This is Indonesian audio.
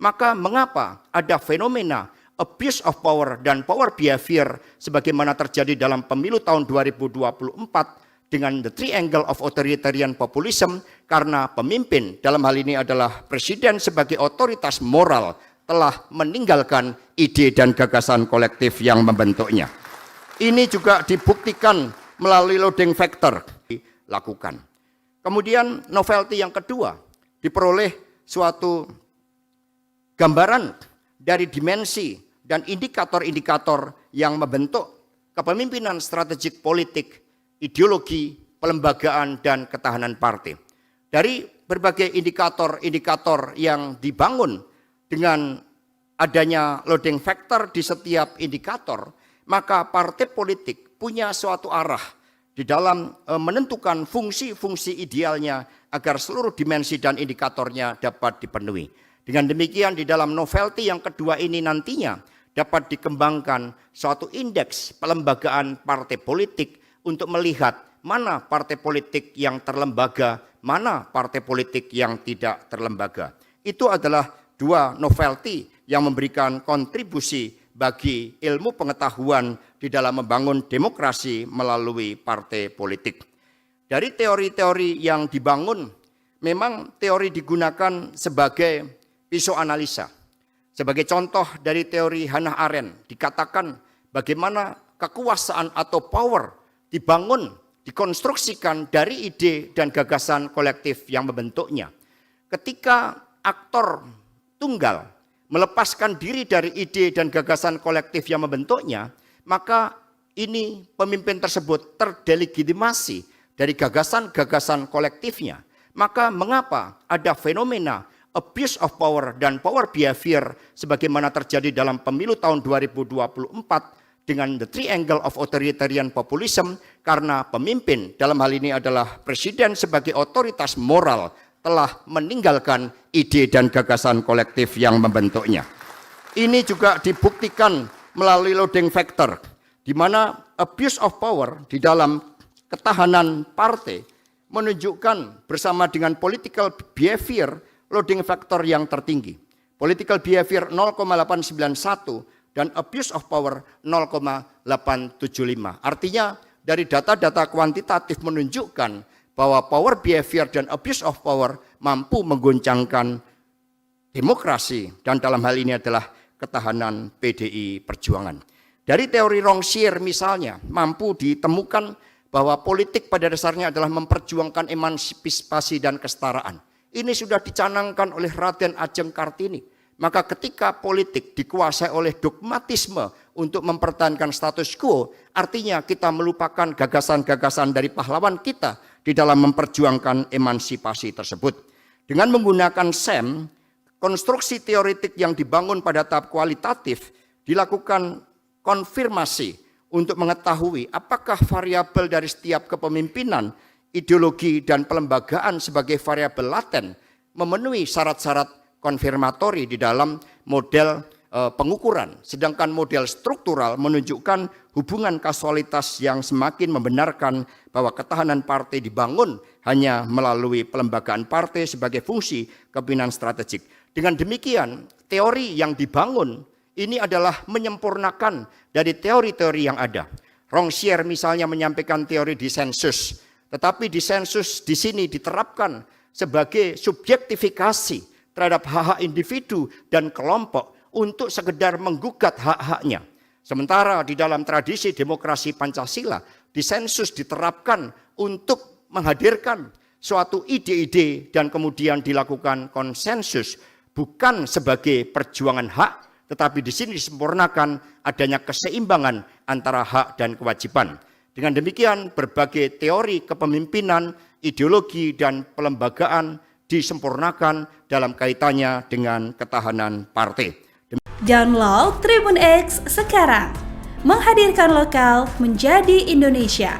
Maka mengapa ada fenomena abuse of power dan power behavior sebagaimana terjadi dalam pemilu tahun 2024 dengan the triangle of authoritarian populism, karena pemimpin dalam hal ini adalah presiden sebagai otoritas moral telah meninggalkan ide dan gagasan kolektif yang membentuknya. Ini juga dibuktikan melalui loading factor dilakukan. Kemudian novelty yang kedua, diperoleh suatu gambaran dari dimensi dan indikator-indikator yang membentuk kepemimpinan strategik politik, ideologi, pelembagaan, dan ketahanan partai. Dari berbagai indikator-indikator yang dibangun dengan adanya loading factor di setiap indikator, maka partai politik punya suatu arah di dalam menentukan fungsi-fungsi idealnya agar seluruh dimensi dan indikatornya dapat dipenuhi. Dengan demikian di dalam novelty yang kedua ini nantinya dapat dikembangkan suatu indeks pelembagaan partai politik untuk melihat mana partai politik yang terlembaga, mana partai politik yang tidak terlembaga. Itu adalah dua novelty yang memberikan kontribusi bagi ilmu pengetahuan di dalam membangun demokrasi melalui partai politik. Dari teori-teori yang dibangun, memang teori digunakan sebagai pisau analisa. Sebagai contoh dari teori Hannah Arendt, dikatakan bagaimana kekuasaan atau power dibangun, dikonstruksikan dari ide dan gagasan kolektif yang membentuknya. Ketika aktor tunggal melepaskan diri dari ide dan gagasan kolektif yang membentuknya, maka ini pemimpin tersebut terdelegitimasi dari gagasan-gagasan kolektifnya. Maka mengapa ada fenomena abuse of power dan power behavior sebagaimana terjadi dalam pemilu tahun 2024 dengan the triangle of authoritarian populism, karena pemimpin dalam hal ini adalah presiden sebagai otoritas moral telah meninggalkan ide dan gagasan kolektif yang membentuknya. Ini juga dibuktikan melalui loading factor, di mana abuse of power di dalam ketahanan partai menunjukkan bersama dengan political behavior loading factor yang tertinggi. Political behavior 0,891 dan abuse of power 0,875. Artinya dari data-data kuantitatif menunjukkan bahwa power behavior dan abuse of power mampu menggoncangkan demokrasi, dan dalam hal ini adalah ketahanan PDI Perjuangan. Dari teori Ronsier misalnya mampu ditemukan bahwa politik pada dasarnya adalah memperjuangkan emansipasi dan kesetaraan. Ini sudah dicanangkan oleh Raden Ajeng Kartini. Maka ketika politik dikuasai oleh dogmatisme untuk mempertahankan status quo, artinya kita melupakan gagasan-gagasan dari pahlawan kita di dalam memperjuangkan emansipasi tersebut. Dengan menggunakan SEM, konstruksi teoretik yang dibangun pada tahap kualitatif dilakukan konfirmasi untuk mengetahui apakah variabel dari setiap kepemimpinan, ideologi, dan pelembagaan sebagai variabel laten memenuhi syarat-syarat konfirmatori di dalam model pengukuran. Sedangkan model struktural menunjukkan hubungan kasualitas yang semakin membenarkan bahwa ketahanan partai dibangun hanya melalui pelembagaan partai sebagai fungsi kepemimpinan strategik. Dengan demikian, teori yang dibangun ini adalah menyempurnakan dari teori-teori yang ada. Ronsier misalnya menyampaikan teori disensus, tetapi disensus di sini diterapkan sebagai subjektifikasi terhadap hak-hak individu dan kelompok untuk sekedar menggugat hak-haknya. Sementara di dalam tradisi demokrasi Pancasila, disensus diterapkan untuk menghadirkan suatu ide-ide dan kemudian dilakukan konsensus, bukan sebagai perjuangan hak, tetapi di sini disempurnakan adanya keseimbangan antara hak dan kewajiban. Dengan demikian berbagai teori kepemimpinan, ideologi, dan pelembagaan disempurnakan dalam kaitannya dengan ketahanan partai. Download Tribun X sekarang, menghadirkan lokal menjadi Indonesia.